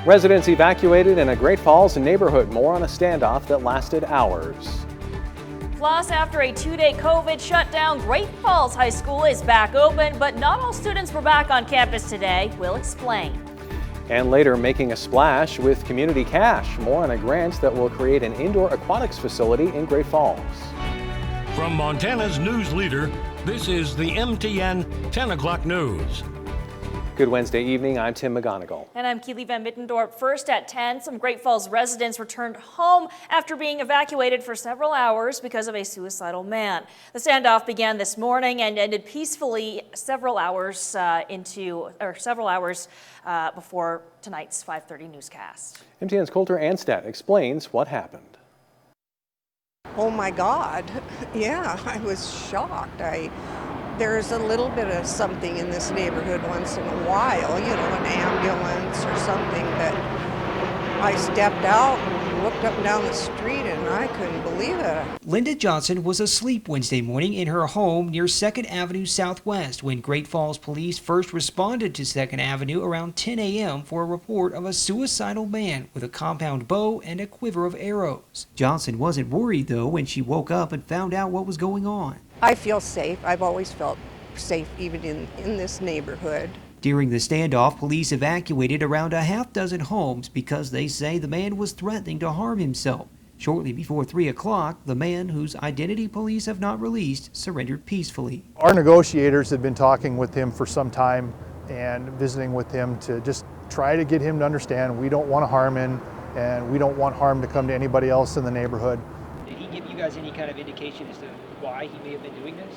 Residents evacuated in a Great Falls neighborhood. More on a standoff that lasted hours. Plus, after a two-day COVID shutdown, Great Falls High School is back open, but not all students were back on campus today. We'll explain. And later, making a splash with community cash. More on a grant that will create an indoor aquatics facility in Great Falls. From Montana's news leader, this is the MTN 10 o'clock news. Good Wednesday evening. I'm Tim McGonigal. And I'm Keely Van Mittendorp. First at 10, some Great Falls residents returned home after being evacuated for several hours because of a suicidal man. The standoff began this morning and ended peacefully several hours before tonight's 5:30 newscast. MTN's Coulter Anstad explains what happened. Oh my God. Yeah, I was shocked. There's a little bit of something in this neighborhood once in a while, you know, an ambulance or something, but I stepped out and looked up and down the street and I couldn't believe it. Linda Johnson was asleep Wednesday morning in her home near 2nd Avenue Southwest when Great Falls police first responded to 2nd Avenue around 10 a.m. for a report of a suicidal man with a compound bow and a quiver of arrows. Johnson wasn't worried, though, when she woke up and found out what was going on. I feel safe. I've always felt safe even in this neighborhood. During the standoff, police evacuated around a half dozen homes because they say the man was threatening to harm himself. Shortly before 3 o'clock, the man, whose identity police have not released, surrendered peacefully. Our negotiators had been talking with him for some time and visiting with him to just try to get him to understand we don't want to harm him and we don't want harm to come to anybody else in the neighborhood. Did he give you guys any kind of indication as to why he may have been doing this?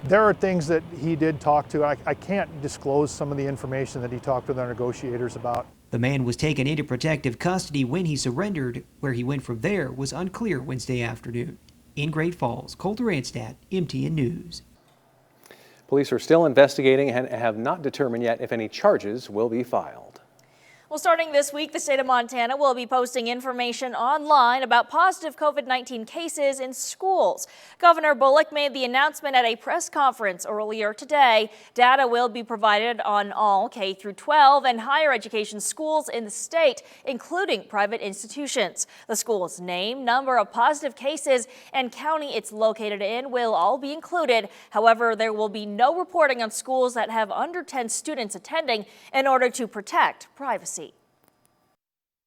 There are things that he did talk to. I can't disclose some of the information that he talked with our negotiators about. The man was taken into protective custody when he surrendered. Where he went from there was unclear Wednesday afternoon. In Great Falls, Coulter Anstad, MTN News. Police are still investigating and have not determined yet if any charges will be filed. Well, starting this week, the state of Montana will be posting information online about positive COVID-19 cases in schools. Governor Bullock made the announcement at a press conference earlier today. Data will be provided on all K through 12 and higher education schools in the state, including private institutions. The school's name, number of positive cases, and county it's located in will all be included. However, there will be no reporting on schools that have under 10 students attending in order to protect privacy.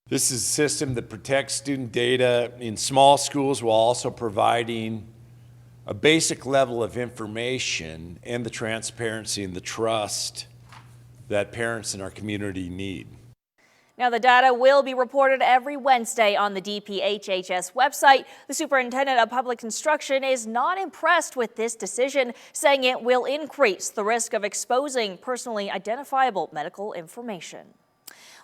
This is a system that protects student data in small schools while also providing a basic level of information and the transparency and the trust that parents in our community need. Now, the data will be reported every Wednesday on the DPHHS website. The superintendent of public instruction is not impressed with this decision, saying it will increase the risk of exposing personally identifiable medical information.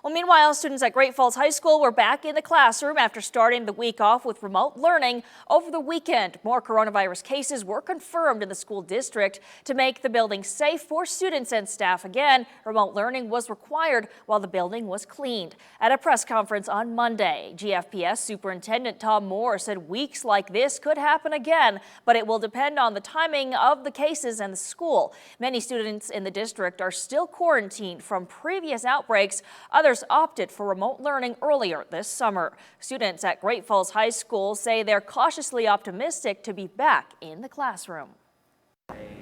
Well, meanwhile, students at Great Falls High School were back in the classroom after starting the week off with remote learning over the weekend. More coronavirus cases were confirmed in the school district. To make the building safe for students and staff again, remote learning was required while the building was cleaned. At a press conference on Monday, GFPS Superintendent Tom Moore said weeks like this could happen again, but it will depend on the timing of the cases and the school. Many students in the district are still quarantined from previous outbreaks. Others opted for remote learning earlier this summer. Students at Great Falls High School say they're cautiously optimistic to be back in the classroom.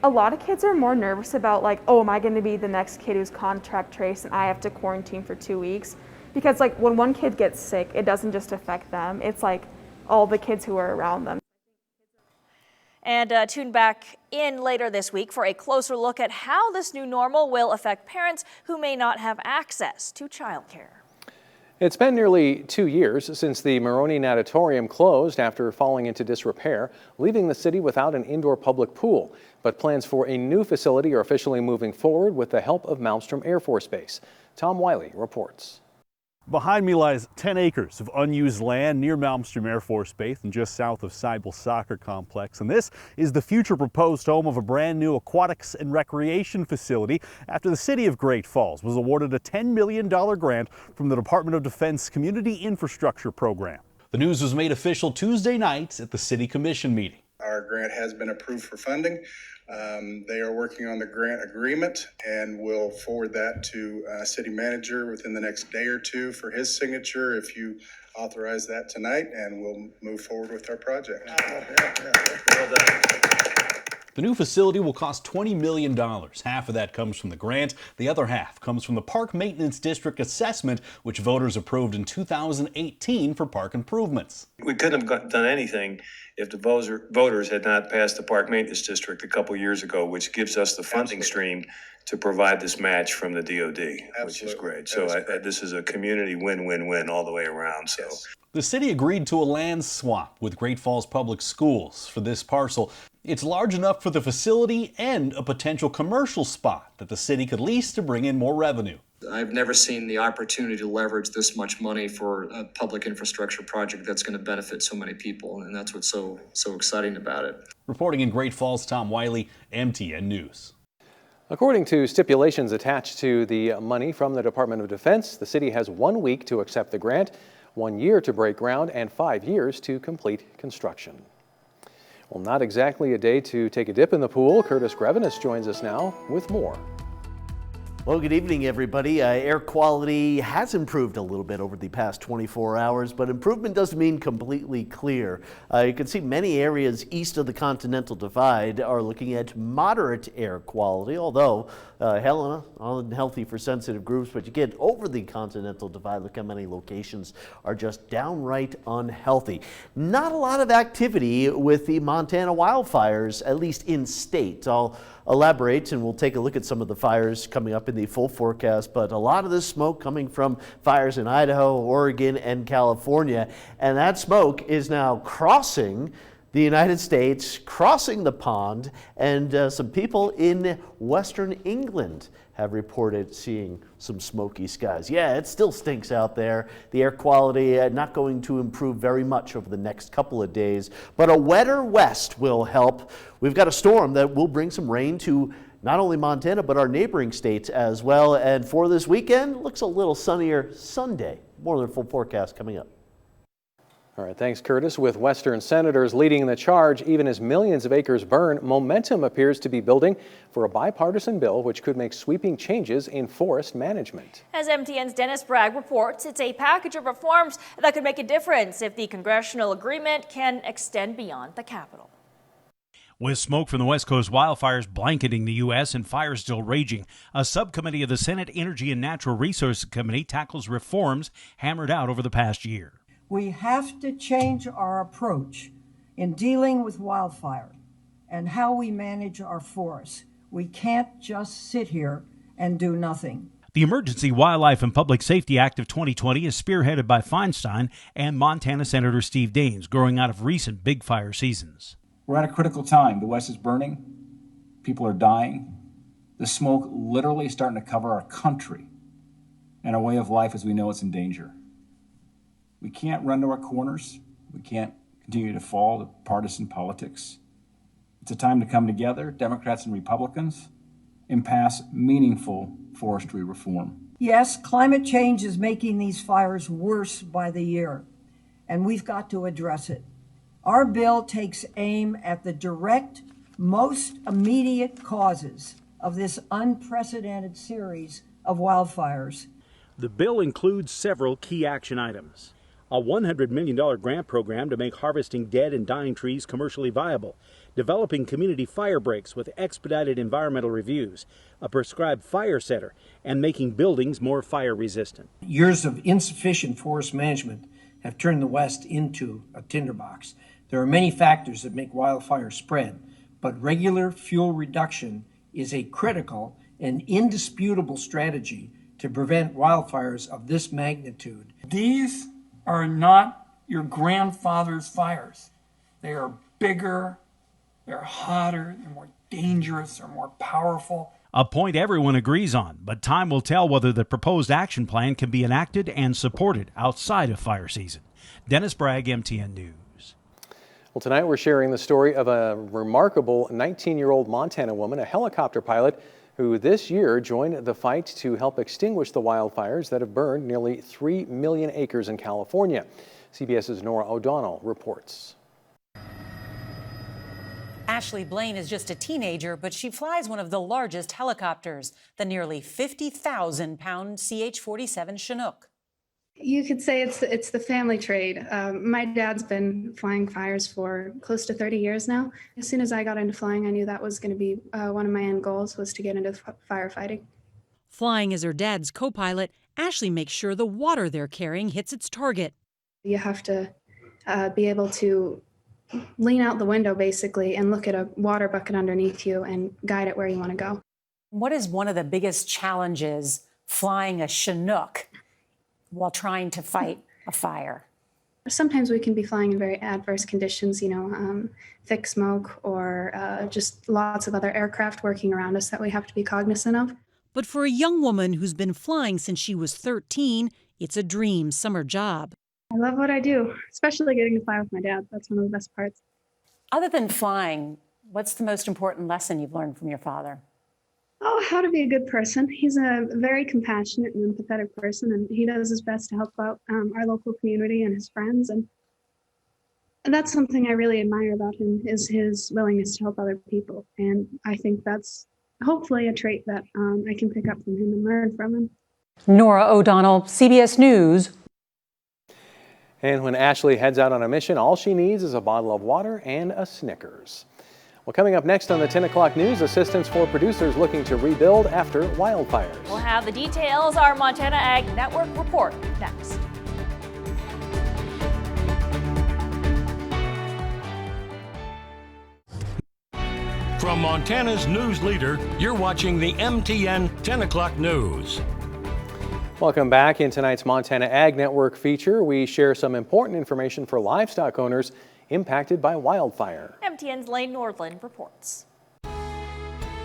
A lot of kids are more nervous about oh, am I going to be the next kid who's contact traced and I have to quarantine for 2 weeks? Because when one kid gets sick, it doesn't just affect them. It's all the kids who are around them. And tune back in later this week for a closer look at how this new normal will affect parents who may not have access to childcare. It's been nearly 2 years since the Maroney Natatorium closed after falling into disrepair, leaving the city without an indoor public pool. But plans for a new facility are officially moving forward with the help of Malmstrom Air Force Base. Tom Wiley reports. Behind me lies 10 acres of unused land near Malmstrom Air Force Base and just south of Seibel Soccer Complex. And this is the future proposed home of a brand new aquatics and recreation facility after the city of Great Falls was awarded a $10 million grant from the Department of Defense Community Infrastructure Program. The news was made official Tuesday night at the City Commission meeting. Our grant has been approved for funding. They are working on the grant agreement, and we'll forward that to city manager within the next day or two for his signature if you authorize that tonight, and we'll move forward with our project. Well done. The new facility will cost $20 million. Half of that comes from the grant. The other half comes from the Park Maintenance District assessment, which voters approved in 2018 for park improvements. We couldn't have done anything if the voters had not passed the Park Maintenance District a couple years ago, which gives us the funding stream to provide this match from the DOD, which is great. So this is a community win-win-win all the way around. So. Yes. The city agreed to a land swap with Great Falls Public Schools for this parcel. It's large enough for the facility and a potential commercial spot that the city could lease to bring in more revenue. I've never seen the opportunity to leverage this much money for a public infrastructure project that's going to benefit so many people, and that's what's so exciting about it. Reporting in Great Falls, Tom Wiley, MTN News. According to stipulations attached to the money from the Department of Defense, the city has 1 week to accept the grant, 1 year to break ground, and 5 years to complete construction. Well, not exactly a day to take a dip in the pool. Curtis Grevenis joins us now with more. Well, good evening, everybody. Air quality has improved a little bit over the past 24 hours, but improvement doesn't mean completely clear. You can see many areas east of the Continental Divide are looking at moderate air quality, although Helena, unhealthy for sensitive groups, but you get over the Continental Divide, look how many locations are just downright unhealthy. Not a lot of activity with the Montana wildfires, at least in state. I'll elaborate and we'll take a look at some of the fires coming up in the full forecast, but a lot of this smoke coming from fires in Idaho, Oregon, and California, and that smoke is now crossing the United States, crossing the pond, and some people in Western England have reported seeing some smoky skies. Yeah, it still stinks out there. The air quality not going to improve very much over the next couple of days, but a wetter west will help. We've got a storm that will bring some rain to not only Montana, but our neighboring states as well. And for this weekend, looks a little sunnier Sunday. More than a full forecast coming up. All right, thanks, Curtis. With Western senators leading the charge, even as millions of acres burn, momentum appears to be building for a bipartisan bill which could make sweeping changes in forest management. As MTN's Dennis Bragg reports, it's a package of reforms that could make a difference if the congressional agreement can extend beyond the Capitol. With smoke from the West Coast wildfires blanketing the U.S. and fires still raging, a subcommittee of the Senate Energy and Natural Resources Committee tackles reforms hammered out over the past year. We have to change our approach in dealing with wildfire and how we manage our forests. We can't just sit here and do nothing. The Emergency Wildlife and Public Safety Act of 2020 is spearheaded by Feinstein and Montana Senator Steve Daines, growing out of recent big fire seasons. We're at a critical time. The West is burning. People are dying. The smoke literally starting to cover our country, and our way of life as we know it's in danger. We can't run to our corners. We can't continue to fall to partisan politics. It's a time to come together, Democrats and Republicans, and pass meaningful forestry reform. Yes, climate change is making these fires worse by the year, and we've got to address it. Our bill takes aim at the direct, most immediate causes of this unprecedented series of wildfires. The bill includes several key action items. A $100 million grant program to make harvesting dead and dying trees commercially viable, developing community fire breaks with expedited environmental reviews, a prescribed fire center, and making buildings more fire resistant. Years of insufficient forest management have turned the West into a tinderbox. There are many factors that make wildfires spread, but regular fuel reduction is a critical and indisputable strategy to prevent wildfires of this magnitude. These are not your grandfather's fires. They are bigger, they're hotter, they're more dangerous, they're more powerful. A point everyone agrees on, but time will tell whether the proposed action plan can be enacted and supported outside of fire season. Dennis Bragg, MTN News. Well, tonight we're sharing the story of a remarkable 19-year-old Montana woman, a helicopter pilot, who this year joined the fight to help extinguish the wildfires that have burned nearly 3 million acres in California. CBS's Nora O'Donnell reports. Ashley Blaine is just a teenager, but she flies one of the largest helicopters, the nearly 50,000-pound CH-47 Chinook. You could say it's the family trade. My dad's been flying fires for close to 30 years now. As soon as I got into flying, I knew that was going to be one of my end goals, was to get into firefighting. Flying as her dad's co-pilot, Ashley makes sure the water they're carrying hits its target. You have to be able to lean out the window, basically, and look at a water bucket underneath you and guide it where you want to go. What is one of the biggest challenges flying a Chinook while trying to fight a fire? Sometimes we can be flying in very adverse conditions, thick smoke or just lots of other aircraft working around us that we have to be cognizant of. But for a young woman who's been flying since she was 13, it's a dream summer job. I love what I do, especially getting to fly with my dad. That's one of the best parts. Other than flying, what's the most important lesson you've learned from your father? Oh, how to be a good person. He's a very compassionate and empathetic person, and he does his best to help out our local community and his friends. And that's something I really admire about him, is his willingness to help other people. And I think that's hopefully a trait that I can pick up from him and learn from him. Nora O'Donnell, CBS News. And when Ashley heads out on a mission, all she needs is a bottle of water and a Snickers. Well, coming up next on the 10 o'clock news, assistance for producers looking to rebuild after wildfires. We'll have the details. Our Montana Ag Network report next. From Montana's news leader, you're watching the MTN 10 o'clock news. Welcome back. In tonight's Montana Ag Network feature, we share some important information for livestock owners impacted by wildfire. MTN's Lane Nordland reports.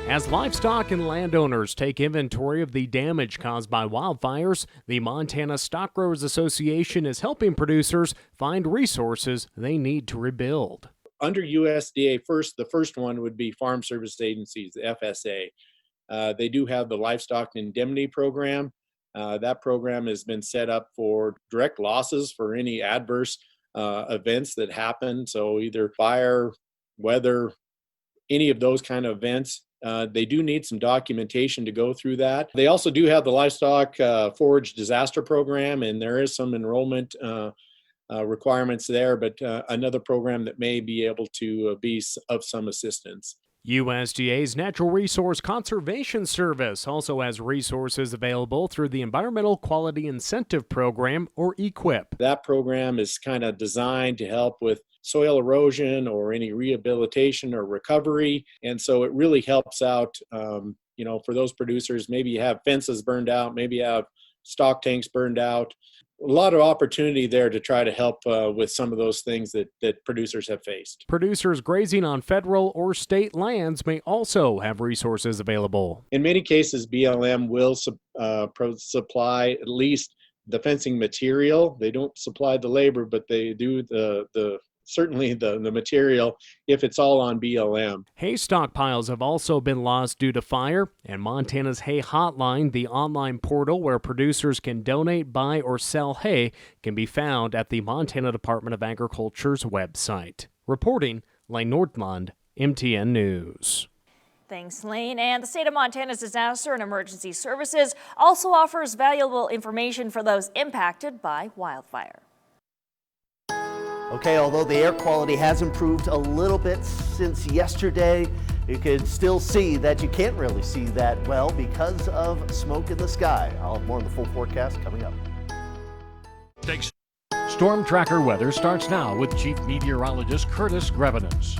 As livestock and landowners take inventory of the damage caused by wildfires, the Montana Stock Growers Association is helping producers find resources they need to rebuild. Under USDA, the first one would be Farm Service Agencies, the FSA. They do have the Livestock Indemnity Program. That program has been set up for direct losses for any adverse events that happen. So either fire, weather, any of those kind of events. They do need some documentation to go through that. They also do have the Livestock Forage Disaster Program, and there is some enrollment requirements there, but another program that may be able to be of some assistance. USDA's Natural Resource Conservation Service also has resources available through the Environmental Quality Incentive Program, or EQIP. That program is kind of designed to help with soil erosion or any rehabilitation or recovery, and so it really helps out, for those producers. Maybe you have fences burned out, maybe you have stock tanks burned out. A lot of opportunity there to try to help with some of those things that producers have faced. Producers grazing on federal or state lands may also have resources available. In many cases, BLM will supply at least the fencing material. They don't supply the labor, but they do certainly the material if it's all on BLM. Hay stockpiles have also been lost due to fire, and Montana's Hay Hotline, the online portal where producers can donate, buy, or sell hay, can be found at the Montana Department of Agriculture's website. Reporting, Lane Nordland, MTN News. Thanks, Lane. And the state of Montana's Disaster and Emergency Services also offers valuable information for those impacted by wildfire. Okay, although the air quality has improved a little bit since yesterday, you can still see that you can't really see that well because of smoke in the sky. I'll have more on the full forecast coming up. Storm Tracker weather starts now with Chief Meteorologist Curtis Grevenus.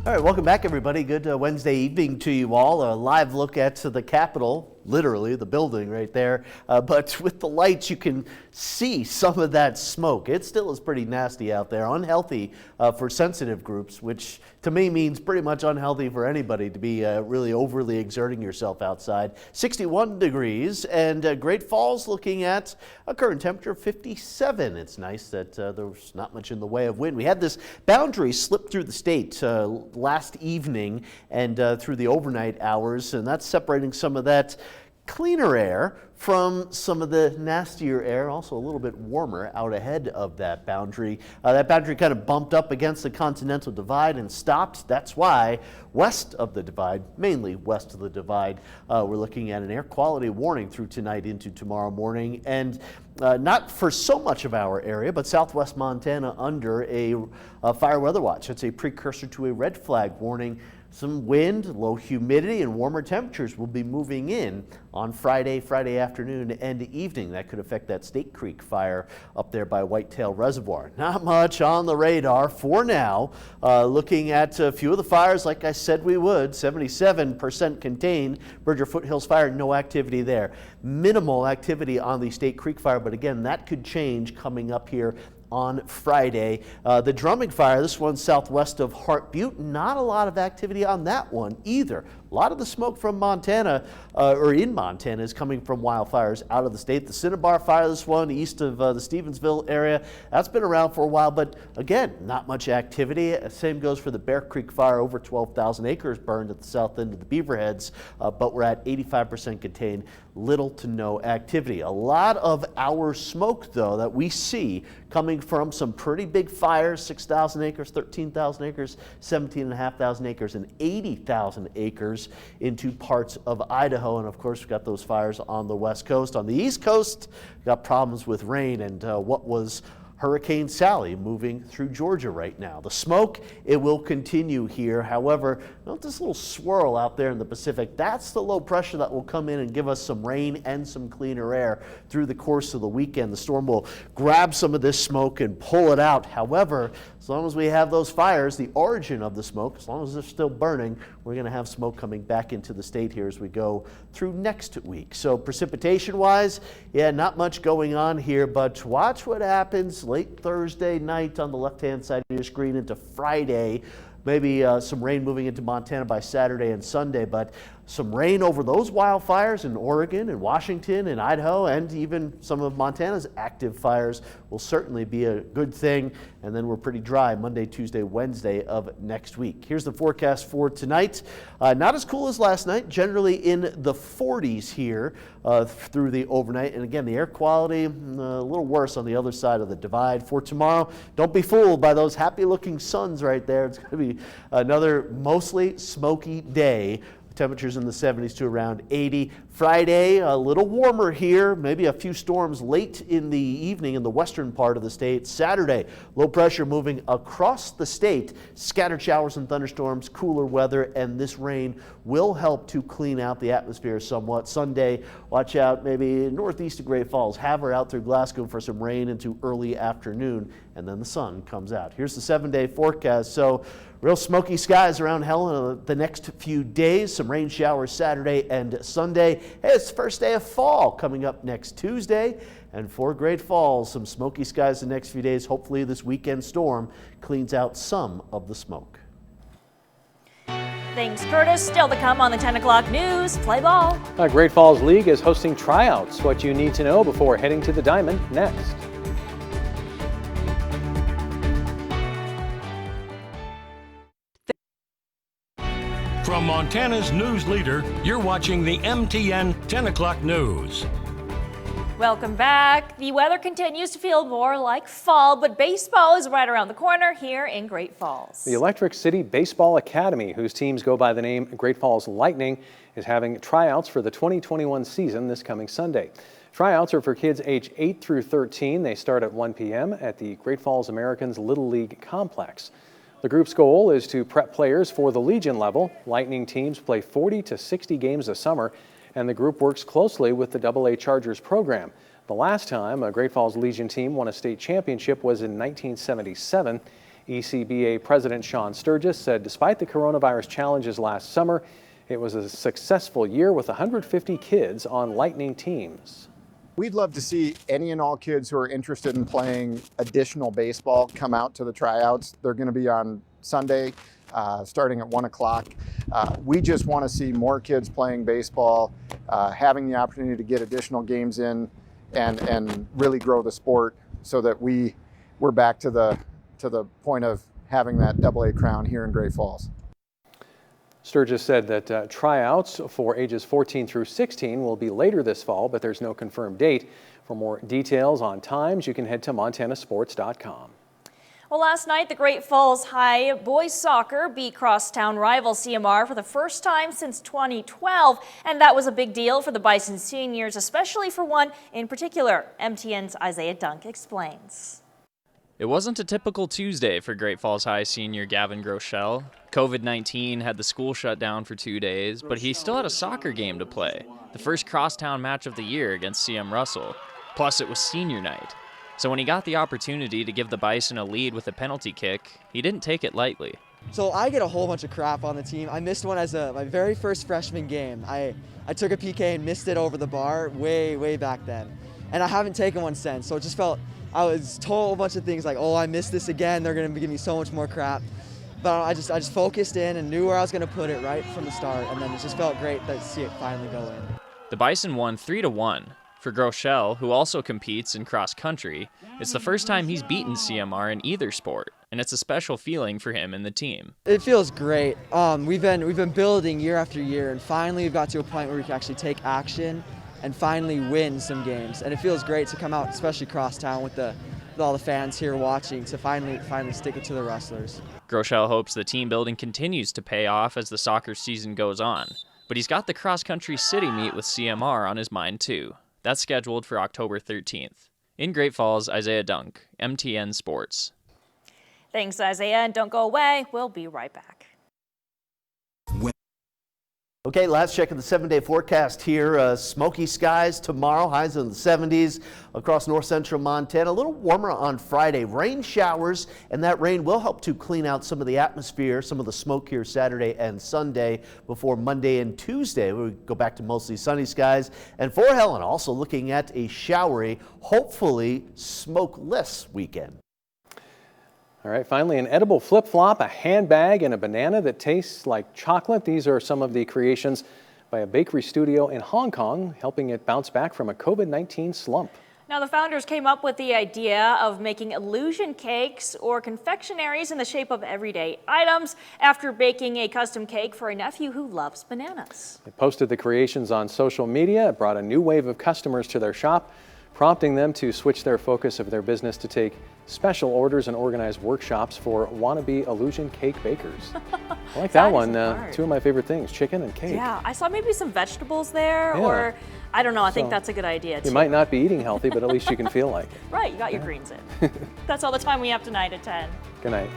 All right, welcome back, everybody. Good Wednesday evening to you all. A live look at the Capitol, literally the building right there. But with the lights, you can see some of that smoke. It still is pretty nasty out there, unhealthy for sensitive groups, which to me means pretty much unhealthy for anybody to be really overly exerting yourself outside. 61 degrees, and Great Falls looking at a current temperature of 57. It's nice that there's not much in the way of wind. We had this boundary slip through the state last evening and through the overnight hours, and that's separating some of that cleaner air from some of the nastier air, also a little bit warmer out ahead of that boundary. That boundary kind of bumped up against the continental divide and stopped. That's why west of the divide, mainly west of the divide, we're looking at an air quality warning through tonight into tomorrow morning. And not for so much of our area, but southwest Montana under a fire weather watch. It's a precursor to a red flag warning. Some wind, low humidity, and warmer temperatures will be moving in on Friday afternoon and evening. That could affect that State Creek fire up there by Whitetail Reservoir. Not much on the radar for now. Looking at a few of the fires, like I said we would, 77% contained. Bridger Foothills fire, no activity there. Minimal activity on the State Creek fire, but again, that could change coming up here on Friday. The Drumming fire, this one southwest of Hart Butte, not a lot of activity on that one either. A lot of the smoke from Montana, or in Montana, is coming from wildfires out of the state. The Cinnabar fire, this one east of the Stevensville area, that's been around for a while, but again, not much activity. Same goes for the Bear Creek fire, over 12,000 acres burned at the south end of the Beaverheads, but we're at 85% contained, little to no activity. A lot of our smoke, though, that we see coming from some pretty big fires, 6,000 acres, 13,000 acres, 17,500 acres, and 80,000 acres into parts of Idaho. And of course, we've got those fires on the west coast. On the east coast, we've got problems with rain and what was Hurricane Sally moving through Georgia right now. The smoke, it will continue here. However, note this little swirl out there in the Pacific. That's the low pressure that will come in and give us some rain and some cleaner air through the course of the weekend. The storm will grab some of this smoke and pull it out. However, as long as we have those fires, the origin of the smoke, as long as they're still burning, we're going to have smoke coming back into the state here as we go through next week. So precipitation-wise, yeah, not much going on here, but watch what happens late Thursday night on the left-hand side of your screen into Friday. Maybe some rain moving into Montana by Saturday and Sunday, but some rain over those wildfires in Oregon and Washington and Idaho and even some of Montana's active fires will certainly be a good thing. And then we're pretty dry Monday, Tuesday, Wednesday of next week. Here's the forecast for tonight. Not as cool as last night, generally in the 40s here through the overnight. And again, the air quality a little worse on the other side of the divide. For tomorrow, don't be fooled by those happy looking suns right there. It's going to be another mostly smoky day. Temperatures in the 70s to around 80. Friday, a little warmer here, maybe a few storms late in the evening in the western part of the state. Saturday, low pressure moving across the state. Scattered showers and thunderstorms, cooler weather, and this rain will help to clean out the atmosphere somewhat. Sunday, watch out maybe northeast of Great Falls, Havre out through Glasgow for some rain into early afternoon, and then the sun comes out. Here's the 7-day forecast. So real smoky skies around Helen the next few days. Some rain showers Saturday and Sunday. Hey, it's the first day of fall coming up next Tuesday. And for Great Falls, some smoky skies the next few days. Hopefully this weekend storm cleans out some of the smoke. Thanks, Curtis. Still to come on the 10 o'clock news. Play ball. Great Falls League is hosting tryouts. What you need to know before heading to the Diamond next. From Montana's news leader, you're watching the MTN 10 o'clock news. Welcome back. The weather continues to feel more like fall, but baseball is right around the corner here in Great Falls. The Electric City Baseball Academy, whose teams go by the name Great Falls Lightning, is having tryouts for the 2021 season this coming Sunday. Tryouts are for kids age 8 through 13. They start at 1 p.m. at the Great Falls Americans Little League Complex. The group's goal is to prep players for the Legion level. Lightning teams play 40 to 60 games a summer, and the group works closely with the AA Chargers program. The last time a Great Falls Legion team won a state championship was in 1977. ECBA President Sean Sturgis said despite the coronavirus challenges last summer, it was a successful year with 150 kids on Lightning teams. We'd love to see any and all kids who are interested in playing additional baseball come out to the tryouts. They're going to be on Sunday, starting at 1 o'clock. We just want to see more kids playing baseball, having the opportunity to get additional games in and really grow the sport so that we're back to the point of having that AA crown here in Great Falls. Sturgis said that tryouts for ages 14 through 16 will be later this fall, but there's no confirmed date. For more details on times, you can head to montanasports.com. Well, last night, the Great Falls High boys soccer beat crosstown rival CMR for the first time since 2012, and that was a big deal for the Bison seniors, especially for one in particular. MTN's Isaiah Dunk explains. It wasn't a typical Tuesday for Great Falls High senior Gavin Groeschel. COVID-19 had the school shut down for 2 days, but he still had a soccer game to play, the first crosstown match of the year against CM Russell. Plus, it was senior night. So when he got the opportunity to give the Bison a lead with a penalty kick, he didn't take it lightly. So I get a whole bunch of crap on the team. I missed one as my very first freshman game. I took a PK and missed it over the bar way back then. And I haven't taken one since, so it just felt, I was told a bunch of things like, oh, I missed this again, they're gonna give me so much more crap. But I just focused in and knew where I was gonna put it right from the start, and then it just felt great to see it finally go in. The Bison won 3-1. For Groeschel, who also competes in cross country, it's the first time he's beaten CMR in either sport, and it's a special feeling for him and the team. It feels great. We've been building year after year, and finally we've got to a point where we can actually take action and finally win some games. And it feels great to come out, especially crosstown with all the fans here watching, to finally stick it to the Rustlers. Groeschel hopes the team building continues to pay off as the soccer season goes on, but he's got the cross-country city meet with CMR on his mind too. That's scheduled for October 13th. In Great Falls, Isaiah Dunk, MTN Sports. Thanks, Isaiah, and don't go away. We'll be right back. Okay, last check of the 7-day forecast here. Smoky skies tomorrow, highs in the 70s across north central Montana. A little warmer on Friday. Rain showers, and that rain will help to clean out some of the atmosphere, some of the smoke here Saturday and Sunday before Monday and Tuesday. We go back to mostly sunny skies. And for Helen, also looking at a showery, hopefully smokeless weekend. All right, finally, an edible flip-flop, a handbag, and a banana that tastes like chocolate. These are some of the creations by a bakery studio in Hong Kong, helping it bounce back from a COVID-19 slump. Now, the founders came up with the idea of making illusion cakes or confectionaries in the shape of everyday items after baking a custom cake for a nephew who loves bananas. They posted the creations on social media. It brought a new wave of customers to their shop, prompting them to switch their focus of their business to take special orders and organize workshops for wannabe illusion cake bakers. I like that one. Two of my favorite things, chicken and cake. Yeah, I saw maybe some vegetables there, Yeah. or I don't know, I think that's a good idea too. You might not be eating healthy, but at least you can feel like it. Right, you got your greens in. That's all the time we have tonight at 10. Good night.